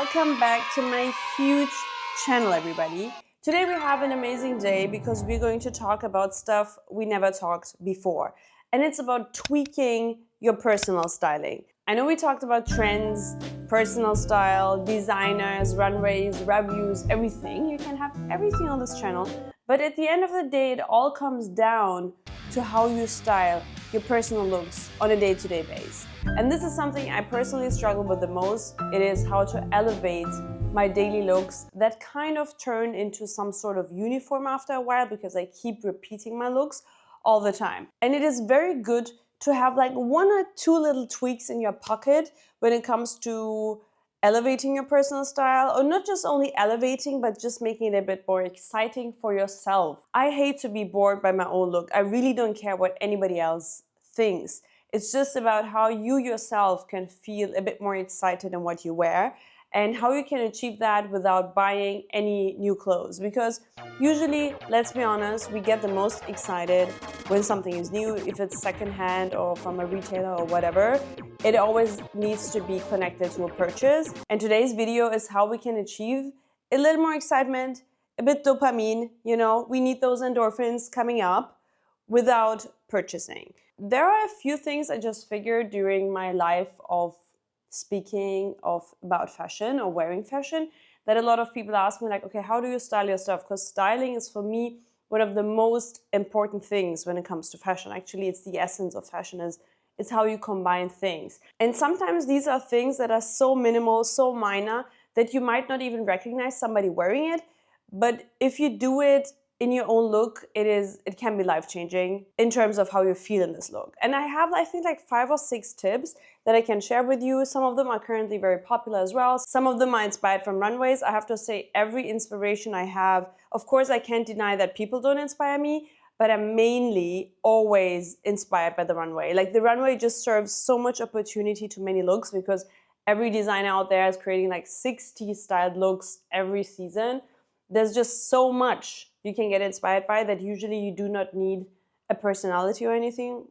welcome back to my huge channel, everybody. Today we have an amazing day because we're going to talk about stuff we never talked before, and it's about tweaking your personal styling. I know we talked about trends, personal style, designers, runways, reviews, everything. You can have everything on this channel, but at the end of the day, it all comes down to how you style your personal looks on a day-to-day basis. And this is something I personally struggle with the most. It is how to elevate my daily looks that kind of turn into some sort of uniform after a while because I keep repeating my looks all the time. And it is very good to have like one or two little tweaks in your pocket when it comes to elevating your personal style, or not just only elevating, but just making it a bit more exciting for yourself. I hate to be bored by my own look. I really don't care what anybody else thinks. It's just about how you yourself can feel a bit more excited in what you wear and how you can achieve that without buying any new clothes. Because usually, let's be honest, we get the most excited when something is new, if it's secondhand or from a retailer or whatever. It always needs to be connected to a purchase. And today's video is how we can achieve a little more excitement, a bit dopamine, we need those endorphins coming up without purchasing. There are a few things I just figured during my life of speaking about fashion or wearing fashion that a lot of people ask me, like, okay, how do you style your stuff? Because styling is for me one of the most important things when it comes to fashion. Actually, it's the essence of fashion, it's how you combine things. And sometimes these are things that are so minimal, so minor, that you might not even recognize somebody wearing it. But if you do it in your own look, it can be life-changing in terms of how you feel in this look. And I have, I think, like 5 or 6 tips that I can share with you. Some of them are currently very popular as well. Some of them are inspired from runways. I have to say, every inspiration I have, of course, I can't deny that people don't inspire me, but I'm mainly always inspired by the runway. Like, the runway just serves so much opportunity to many looks because every designer out there is creating like 60 styled looks every season. There's just so much you can get inspired by that usually you do not need a personality or anything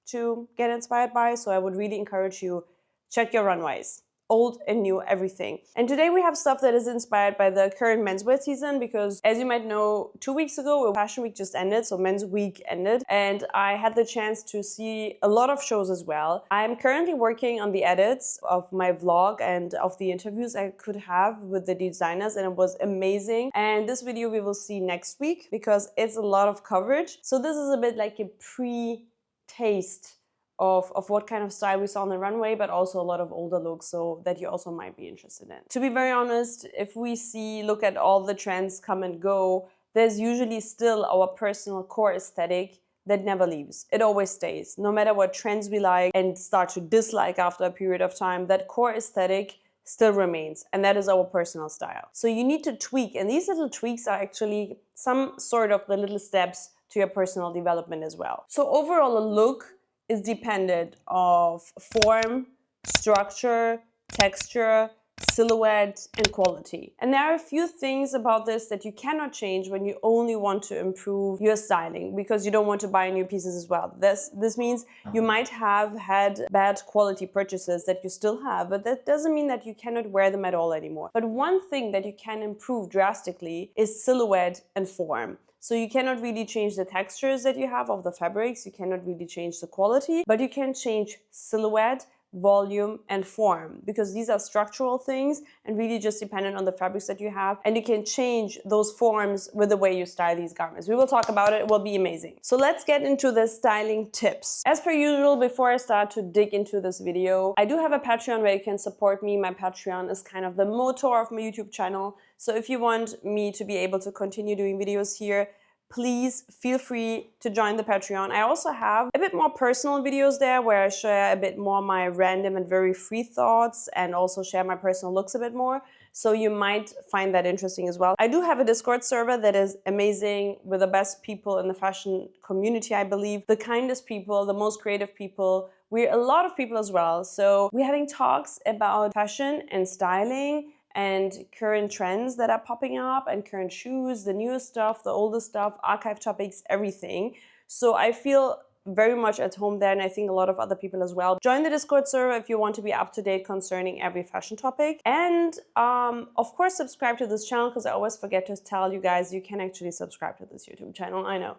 to get inspired by. So I would really encourage you, check your runways, old and new, everything. And today we have stuff that is inspired by the current menswear season because, as you might know, 2 weeks ago, Fashion Week just ended, so Men's Week ended, and I had the chance to see a lot of shows as well. I'm currently working on the edits of my vlog and of the interviews I could have with the designers, and it was amazing. And this video we will see next week because it's a lot of coverage. So this is a bit like a pre-taste of what kind of style we saw on the runway, but also a lot of older looks, so that you also might be interested in. To be very honest, if we look at all the trends come and go, there's usually still our personal core aesthetic that never leaves. It always stays. No matter what trends we like and start to dislike after a period of time, that core aesthetic still remains, and that is our personal style. So you need to tweak, and these little tweaks are actually some sort of the little steps to your personal development as well. So overall, a look is dependent of form, structure, texture, silhouette, and quality. And there are a few things about this that you cannot change when you only want to improve your styling because you don't want to buy new pieces as well. This means you might have had bad quality purchases that you still have, but that doesn't mean that you cannot wear them at all anymore. But one thing that you can improve drastically is silhouette and form. So you cannot really change the textures that you have of the fabrics, you cannot really change the quality, but you can change silhouette, volume, and form, because these are structural things and really just dependent on the fabrics that you have, and you can change those forms with the way you style these garments. We will talk about it, it will be amazing. So let's get into the styling tips. As per usual, before I start to dig into this video, I do have a Patreon where you can support me. My Patreon is kind of the motor of my YouTube channel. So if you want me to be able to continue doing videos here, please feel free to join the Patreon. I also have a bit more personal videos there where I share a bit more my random and very free thoughts and also share my personal looks a bit more. So you might find that interesting as well. I do have a Discord server that is amazing with the best people in the fashion community, I believe. The kindest people, the most creative people. We're a lot of people as well. So we're having talks about fashion and styling and current trends that are popping up and current shoes, the newest stuff, the oldest stuff, archive topics, everything. So I feel very much at home there, and I think a lot of other people as well. Join the Discord server if you want to be up to date concerning every fashion topic. And of course, subscribe to this channel, because I always forget to tell you guys you can actually subscribe to this YouTube channel. I know.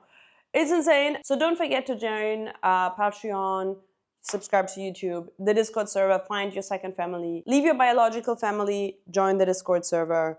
It's insane. So don't forget to join Patreon, subscribe to YouTube, the Discord server, find your second family, leave your biological family, join the Discord server.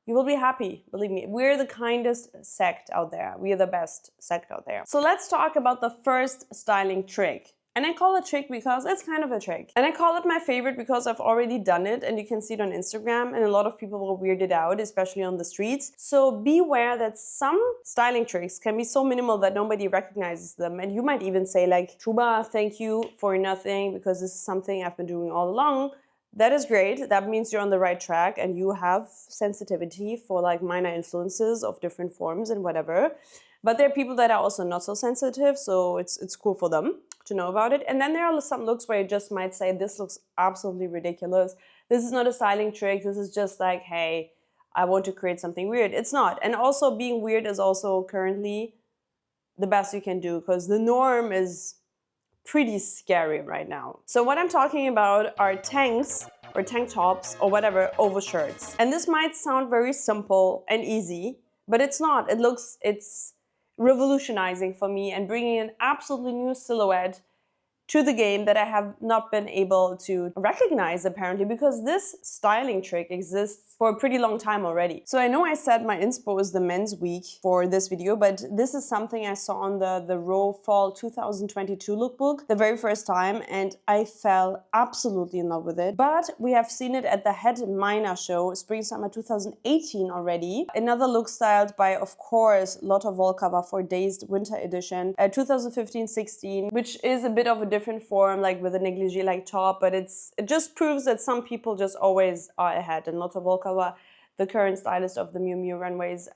You will be happy, believe me. We're the kindest sect out there. We are the best sect out there. So let's talk about the first styling trick. And I call it trick because it's kind of a trick. And I call it my favorite because I've already done it, and you can see it on Instagram, and a lot of people will weird it out, especially on the streets. So beware that some styling tricks can be so minimal that nobody recognizes them. And you might even say like, Shuba, thank you for nothing, because this is something I've been doing all along. That is great. That means you're on the right track and you have sensitivity for like minor influences of different forms and whatever. But there are people that are also not so sensitive, so it's cool for them to know about it. And then there are some looks where you just might say, this looks absolutely ridiculous. This is not a styling trick. This is just like, hey, I want to create something weird. It's not. And also being weird is also currently the best you can do, because the norm is pretty scary right now. So what I'm talking about are tanks or tank tops or whatever over shirts. And this might sound very simple and easy, but it's not. It's revolutionizing for me and bringing an absolutely new silhouette to the game that I have not been able to recognize apparently, because this styling trick exists for a pretty long time already. So I know I said my inspo is the Men's Week for this video, but this is something I saw on the Row Fall 2022 lookbook the very first time, and I fell absolutely in love with it. But we have seen it at the Head Minor show Spring Summer 2018 already. Another look styled by, of course, Lotte Volkova for Dazed Winter Edition 2015-16, which is a bit of a different form, like with a negligee-like top, but it just proves that some people just always are ahead. And Lotte Volkova, the current stylist of the Miu Miu runways,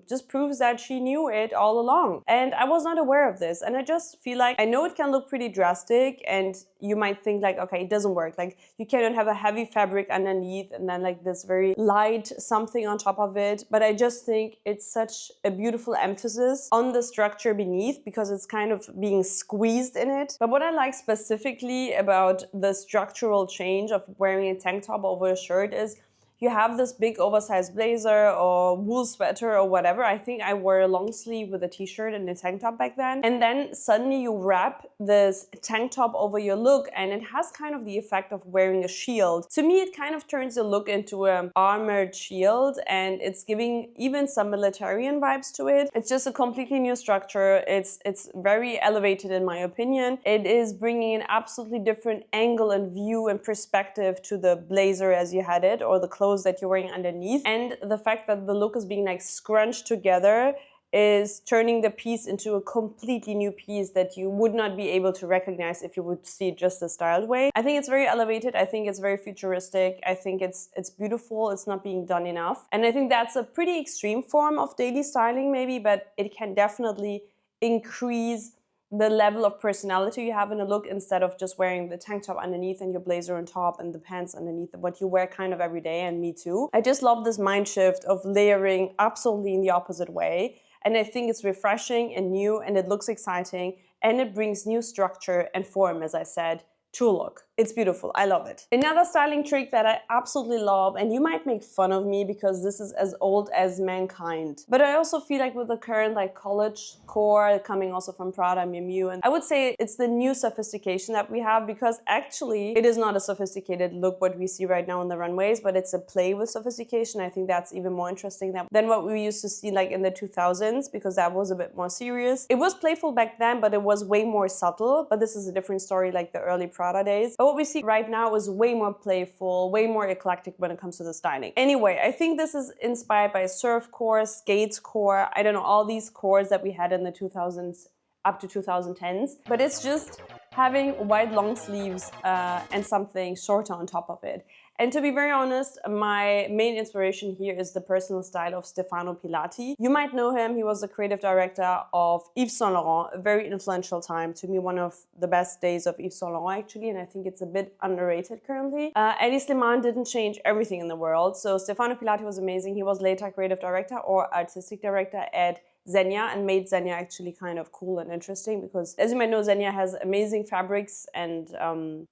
just proves that she knew it all along. And I was not aware of this. And I just feel like, I know it can look pretty drastic, and you might think like, okay, it doesn't work. Like, you cannot have a heavy fabric underneath and then like this very light something on top of it. But I just think it's such a beautiful emphasis on the structure beneath, because it's kind of being squeezed in it. But what I like specifically about the structural change of wearing a tank top over a shirt is you have this big oversized blazer or wool sweater or whatever. I think I wore a long sleeve with a t-shirt and a tank top back then. And then suddenly you wrap this tank top over your look, and it has kind of the effect of wearing a shield. To me, it kind of turns your look into an armored shield, and it's giving even some militarian vibes to it. It's just a completely new structure. It's very elevated in my opinion. It is bringing an absolutely different angle and view and perspective to the blazer as you had it, or the clothes that you're wearing underneath. And the fact that the look is being like scrunched together is turning the piece into a completely new piece that you would not be able to recognize if you would see it just the styled way. I think it's very elevated. I think it's very futuristic. I think it's beautiful. It's not being done enough. And I think that's a pretty extreme form of daily styling maybe, but it can definitely increase the level of personality you have in a look, instead of just wearing the tank top underneath and your blazer on top and the pants underneath, what you wear kind of every day, and me too. I just love this mind shift of layering absolutely in the opposite way. And I think it's refreshing and new, and it looks exciting, and it brings new structure and form, as I said, to a look. It's beautiful. I love it. Another styling trick that I absolutely love, and you might make fun of me because this is as old as mankind, but I also feel like with the current like college core coming also from Prada, Miu Miu, and I would say it's the new sophistication that we have, because actually it is not a sophisticated look what we see right now on the runways, but it's a play with sophistication. I think that's even more interesting than what we used to see like in the 2000s, because that was a bit more serious. It was playful back then, but it was way more subtle. But this is a different story, like the early Prada days. But what we see right now is way more playful, way more eclectic when it comes to the styling. Anyway, I think this is inspired by surf core, skates core, I don't know, all these cores that we had in the 2000s up to 2010s. But it's just having wide long sleeves and something shorter on top of it. And to be very honest, my main inspiration here is the personal style of Stefano Pilati. You might know him. He was the creative director of Yves Saint Laurent, a very influential time. To me, one of the best days of Yves Saint Laurent, actually, and I think it's a bit underrated currently. Eddie Slimane didn't change everything in the world. So Stefano Pilati was amazing. He was later creative director or artistic director at Zegna and made Zegna actually kind of cool and interesting, because as you might know, Zegna has amazing fabrics and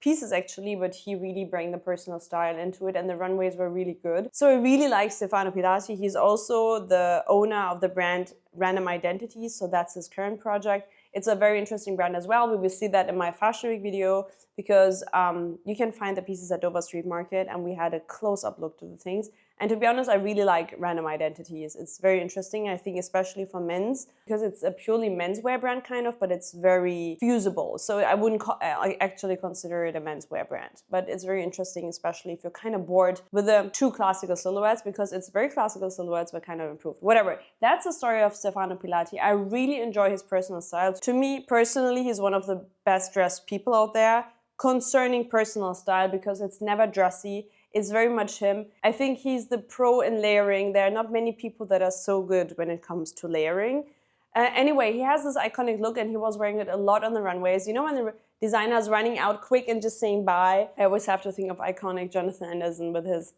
pieces actually, but he really bring the personal style into it, and the runways were really good. So I really like Stefano Pilati. He's also the owner of the brand Random Identities, so that's his current project. It's a very interesting brand as well. We will see that in my Fashion Week video, because you can find the pieces at Dover Street Market, and we had a close-up look to the things. And to be honest, I really like Random Identities. It's very interesting, I think, especially for men's, because it's a purely menswear brand kind of, but it's very fusible. So I wouldn't actually consider it a menswear brand, but it's very interesting, especially if you're kind of bored with the two classical silhouettes, because it's very classical silhouettes, but kind of improved. Whatever. That's the story of Stefano Pilati. I really enjoy his personal style. To me, personally, he's one of the best dressed people out there concerning personal style, because it's never dressy. It's very much him. I think he's the pro in layering. There are not many people that are so good when it comes to layering. Anyway, he has this iconic look, and he was wearing it a lot on the runways. You know, when the designer's running out quick and just saying bye, I always have to think of iconic Jonathan Anderson with his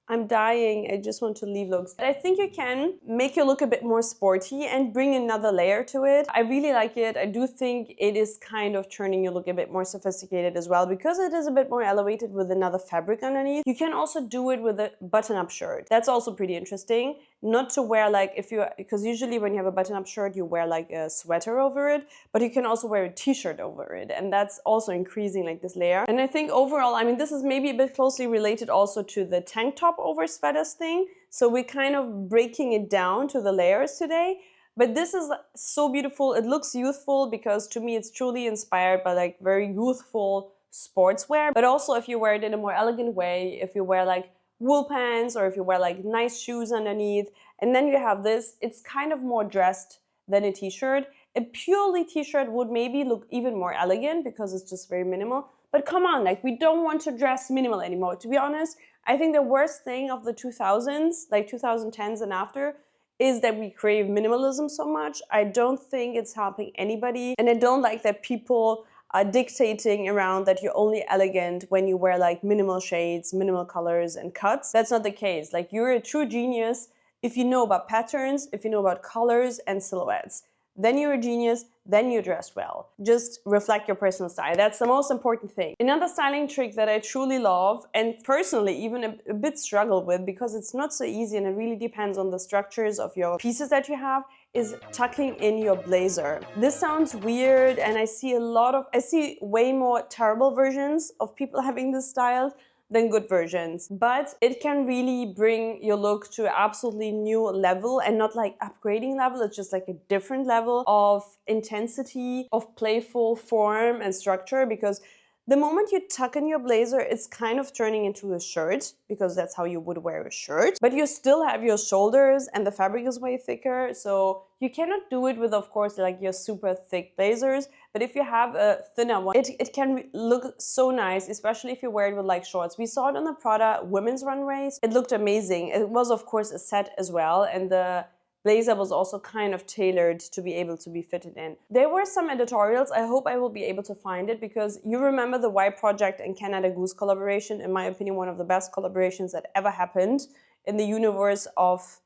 "I'm dying, I just want to leave" looks. I think you can make your look a bit more sporty and bring another layer to it. I really like it. I do think it is kind of turning your look a bit more sophisticated as well, because it is a bit more elevated with another fabric underneath. You can also do it with a button-up shirt. That's also pretty interesting. Not to wear like, because usually when you have a button-up shirt, you wear like a sweater over it, but you can also wear a t-shirt over it. And that's also increasing like this layer. And I think overall, I mean, this is maybe a bit closely related also to the tank top over sweaters thing. So we're kind of breaking it down to the layers today. But this is so beautiful. It looks youthful, because to me, it's truly inspired by like very youthful sportswear. But also if you wear it in a more elegant way, if you wear like wool pants, or if you wear like nice shoes underneath, and then you have this, it's kind of more dressed than a t-shirt. A purely t-shirt would maybe look even more elegant, because it's just very minimal. But come on, like, we don't want to dress minimal anymore. To be honest, I think the worst thing of the 2000s, like 2010s and after, is that we crave minimalism so much. I don't think it's helping anybody, and I don't like that people are dictating around that you're only elegant when you wear like minimal shades, minimal colors and cuts. That's not the case. Like, you're a true genius if you know about patterns, if you know about colors and silhouettes. Then you're a genius, then you dress well. Just reflect your personal style. That's the most important thing. Another styling trick that I truly love, and personally even a bit struggle with, because it's not so easy and it really depends on the structures of your pieces that you have, is tucking in your blazer. This sounds weird, and I see way more terrible versions of people having this style than good versions, but it can really bring your look to an absolutely new level, and not like upgrading level. It's just like a different level of intensity, of playful form and structure, because the moment you tuck in your blazer, it's kind of turning into a shirt, because that's how you would wear a shirt, but you still have your shoulders and the fabric is way thicker. So you cannot do it with, of course, like your super thick blazers, but if you have a thinner one, it can look so nice, especially if you wear it with like shorts. We saw it on the Prada women's runways. It looked amazing. It was, of course, a set as well, and the blazer was also kind of tailored to be able to be fitted in. There were some editorials. I hope I will be able to find it, because you remember the Y Project and Canada Goose collaboration. In my opinion, one of the best collaborations that ever happened in the universe of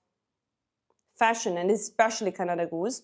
fashion, and especially Canada Goose.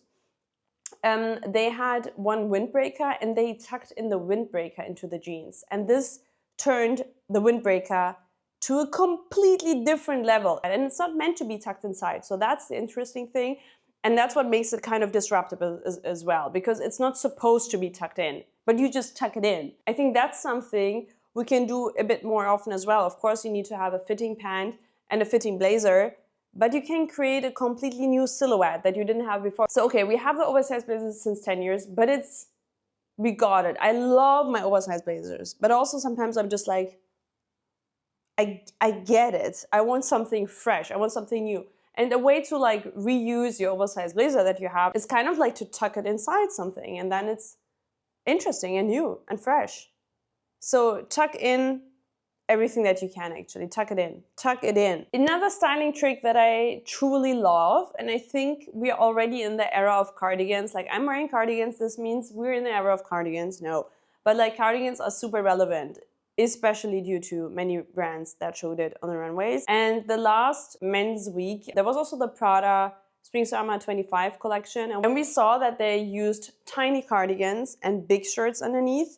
They had one windbreaker, and they tucked in the windbreaker into the jeans. And this turned the windbreaker to a completely different level. And it's not meant to be tucked inside. So that's the interesting thing. And that's what makes it kind of disruptive as well, because it's not supposed to be tucked in, but you just tuck it in. I think that's something we can do a bit more often as well. Of course, you need to have a fitting pant and a fitting blazer, but you can create a completely new silhouette that you didn't have before. So, okay, we have the oversized blazers since 10 years, but we got it. I love my oversized blazers, but also sometimes I'm just like, I get it. I want something fresh. I want something new. And a way to like reuse your oversized blazer that you have is kind of like to tuck it inside something, and then it's interesting and new and fresh. So tuck in everything that you can, actually. Tuck it in. Tuck it in. Another styling trick that I truly love, and I think we're already in the era of cardigans. Like, I'm wearing cardigans. This means we're in the era of cardigans. No. But like, cardigans are super relevant, especially due to many brands that showed it on the runways. And the last Men's Week, there was also the Prada Spring-Summer 25 collection. And we saw that they used tiny cardigans and big shirts underneath.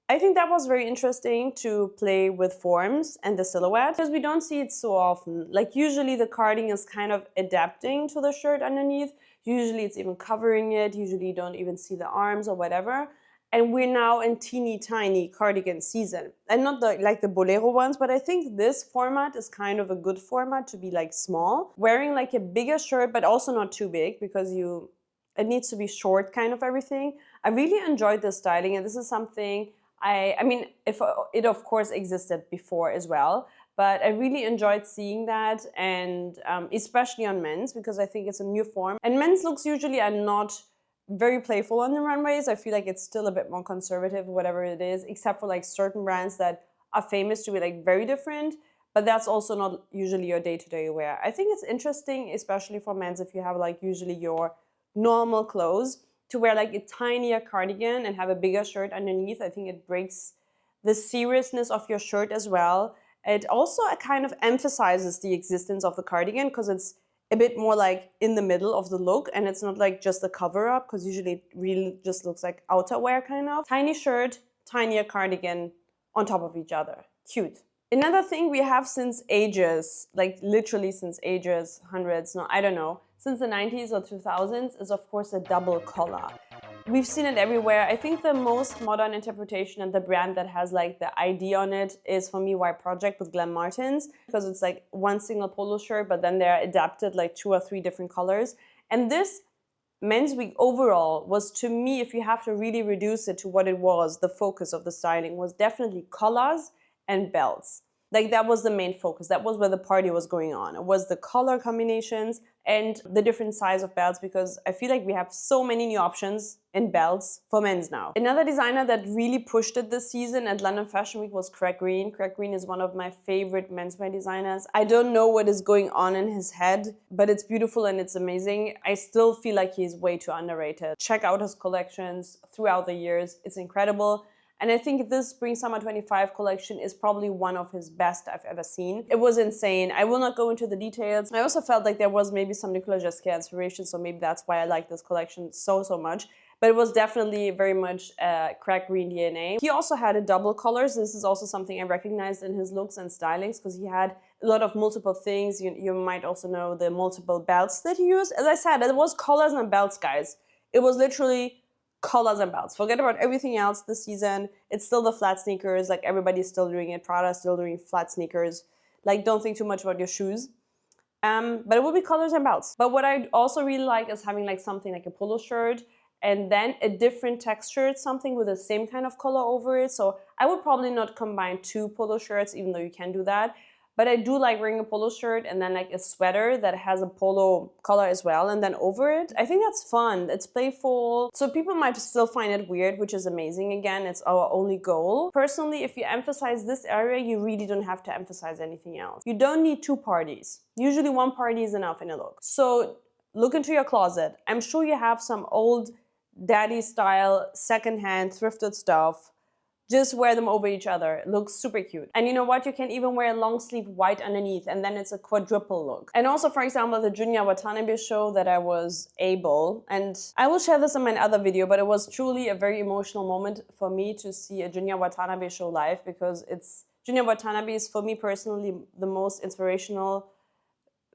I think that was very interesting to play with forms and the silhouette because we don't see it so often. Like usually the cardigan is kind of adapting to the shirt underneath. Usually it's even covering it. Usually you don't even see the arms or whatever. And we're now in teeny tiny cardigan season. And not like the bolero ones, but I think this format is kind of a good format to be like small. Wearing like a bigger shirt, but also not too big because it needs to be short kind of everything. I really enjoyed this styling, and this is something I mean, if it of course existed before as well, but I really enjoyed seeing that, and especially on men's because I think it's a new form. And men's looks usually are not very playful on the runways. I feel like it's still a bit more conservative, whatever it is, except for like certain brands that are famous to be like very different, but that's also not usually your day-to-day wear. I think it's interesting, especially for men's, if you have like usually your normal clothes, to wear like a tinier cardigan and have a bigger shirt underneath. I think it breaks the seriousness of your shirt as well. It also kind of emphasizes the existence of the cardigan because it's a bit more like in the middle of the look, and it's not like just a cover up because usually it really just looks like outerwear kind of. Tiny shirt, tinier cardigan on top of each other. Cute. Another thing we have since ages, like literally since ages, hundreds, no, I don't know, since the 90s or 2000s is of course a double collar. We've seen it everywhere. I think the most modern interpretation and the brand that has like the ID on it is for me Y Project with Glenn Martens, because it's like one single polo shirt, but then they're adapted like 2 or 3 different colors. And this Men's Week overall was, to me, if you have to really reduce it to what it was, the focus of the styling was definitely collars and belts. Like that was the main focus. That was where the party was going on. It was the color combinations and the different size of belts, because I feel like we have so many new options in belts for men's now. Another designer that really pushed it this season at London Fashion Week was Craig Green. Craig Green is one of my favorite menswear designers. I don't know what is going on in his head, but it's beautiful and it's amazing. I still feel like he's way too underrated. Check out his collections throughout the years. It's incredible. And I think this Spring-Summer 25 collection is probably one of his best I've ever seen. It was insane. I will not go into the details. I also felt like there was maybe some Nicolas Ghesquière inspiration, so maybe that's why I like this collection so much. But it was definitely very much Craig Green DNA. He also had a double colors. This is also something I recognized in his looks and stylings, because he had a lot of multiple things. You might also know the multiple belts that he used. As I said, it was collars and belts, guys. It was literally collars and belts. Forget about everything else this season. It's still the flat sneakers. Like everybody's still doing it. Prada still doing flat sneakers. Like don't think too much about your shoes. But it will be collars and belts. But what I also really like is having like something like a polo shirt and then a different textured something with the same kind of color over it. So I would probably not combine 2 polo shirts, even though you can do that. But I do like wearing a polo shirt and then like a sweater that has a polo collar as well, and then over it. I think that's fun. It's playful. So people might still find it weird, which is amazing. Again, it's our only goal. Personally, if you emphasize this area, you really don't have to emphasize anything else. You don't need 2 parties. Usually 1 party is enough in a look. So look into your closet. I'm sure you have some old daddy style, secondhand, thrifted stuff. Just wear them over each other. It looks super cute. And you know what? You can even wear a long sleeve white underneath, and then it's a quadruple look. And also, for example, the Junya Watanabe show that I was able, and I will share this in my other video, but it was truly a very emotional moment for me to see a Junya Watanabe show live, because Junya Watanabe is, for me personally, the most inspirational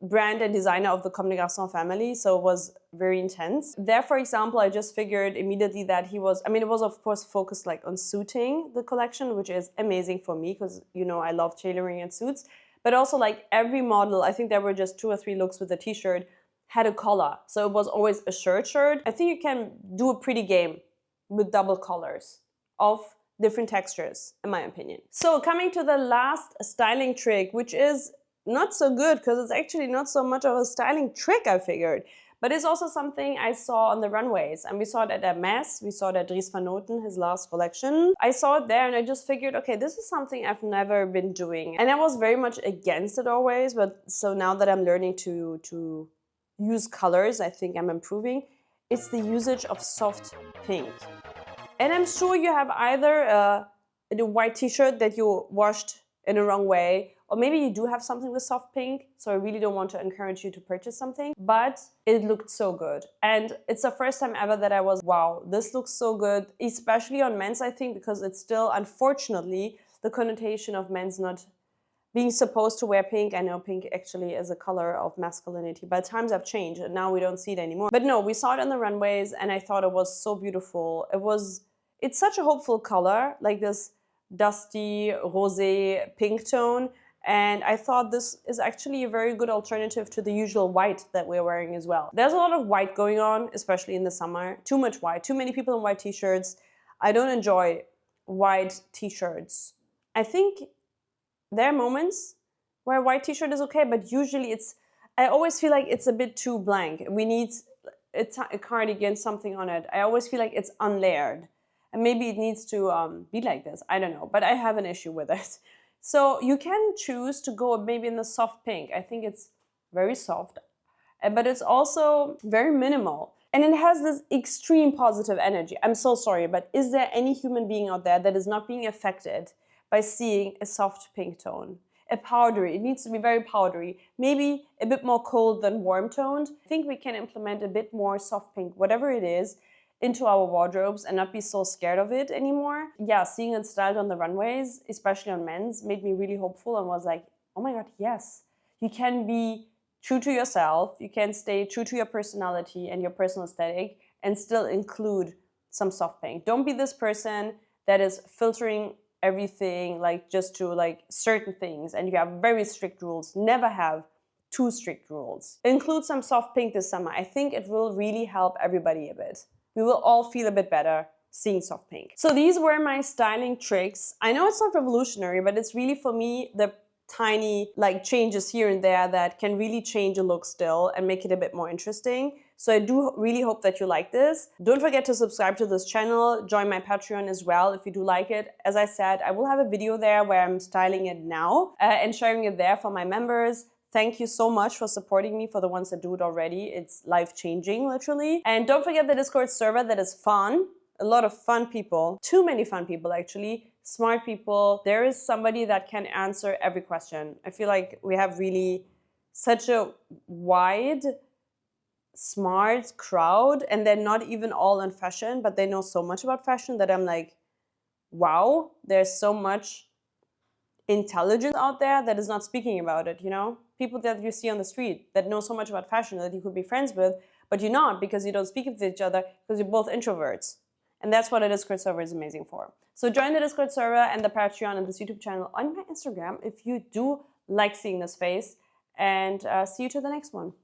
brand and designer of the Comme des Garçons family, so it was very intense. There, for example, I just figured immediately that he was, I mean, it was of course focused like on suiting the collection, which is amazing for me because, you know, I love tailoring and suits, but also like every model, I think there were just 2 or 3 looks with a t-shirt, had a collar. So it was always a shirt. I think you can do a pretty game with double collars of different textures, in my opinion. So coming to the last styling trick, which is not so good because it's actually not so much of a styling trick, I figured. But it's also something I saw on the runways. And we saw it at Hermès, we saw it at Dries Van Noten, his last collection. I saw it there and I just figured, okay, this is something I've never been doing. And I was very much against it always, but so now that I'm learning to use colors, I think I'm improving. It's the usage of soft pink. And I'm sure you have either a white t-shirt that you washed in the wrong way, or maybe you do have something with soft pink, so I really don't want to encourage you to purchase something, but it looked so good. And it's the first time ever that I was, wow, this looks so good, especially on men's, I think, because it's still, unfortunately, the connotation of men's not being supposed to wear pink. I know pink actually is a color of masculinity, but times have changed and now we don't see it anymore. But no, we saw it on the runways and I thought it was so beautiful. It's such a hopeful color, like this dusty rosé pink tone. And I thought this is actually a very good alternative to the usual white that we're wearing as well. There's a lot of white going on, especially in the summer. Too much white, too many people in white t-shirts. I don't enjoy white t-shirts. I think there are moments where a white t-shirt is okay, but usually I always feel like it's a bit too blank. We need a cardigan, something on it. I always feel like it's unlayered. And maybe it needs to be like this. I don't know, but I have an issue with it. So you can choose to go maybe in the soft pink. I think it's very soft, but it's also very minimal. And it has this extreme positive energy. I'm so sorry, but is there any human being out there that is not being affected by seeing a soft pink tone? A powdery, it needs to be very powdery, maybe a bit more cold than warm toned. I think we can implement a bit more soft pink, whatever it is, into our wardrobes and not be so scared of it anymore. Yeah, seeing it styled on the runways, especially on men's, made me really hopeful and was like, oh my God, yes. You can be true to yourself, you can stay true to your personality and your personal aesthetic and still include some soft pink. Don't be this person that is filtering everything like just to like certain things and you have very strict rules. Never have too strict rules. Include some soft pink this summer. I think it will really help everybody a bit. We will all feel a bit better seeing soft pink. So these were my styling tricks. I know it's not revolutionary, but it's really for me the tiny like changes here and there that can really change a look still and make it a bit more interesting. So I do really hope that you like this. Don't forget to subscribe to this channel, join my Patreon as well if you do like it. As I said, I will have a video there where I'm styling it now and sharing it there for my members. Thank you so much for supporting me, for the ones that do it already. It's life-changing, literally. And don't forget the Discord server that is fun. A lot of fun people. Too many fun people, actually. Smart people. There is somebody that can answer every question. I feel like we have really such a wide, smart crowd, and they're not even all in fashion, but they know so much about fashion that I'm like, wow, there's so much intelligence out there that is not speaking about it, you know? People that you see on the street that know so much about fashion that you could be friends with, but you're not because you don't speak with each other because you're both introverts. And that's what a Discord server is amazing for. So join the Discord server and the Patreon and this YouTube channel on my Instagram if you do like seeing this face. And see you to the next one.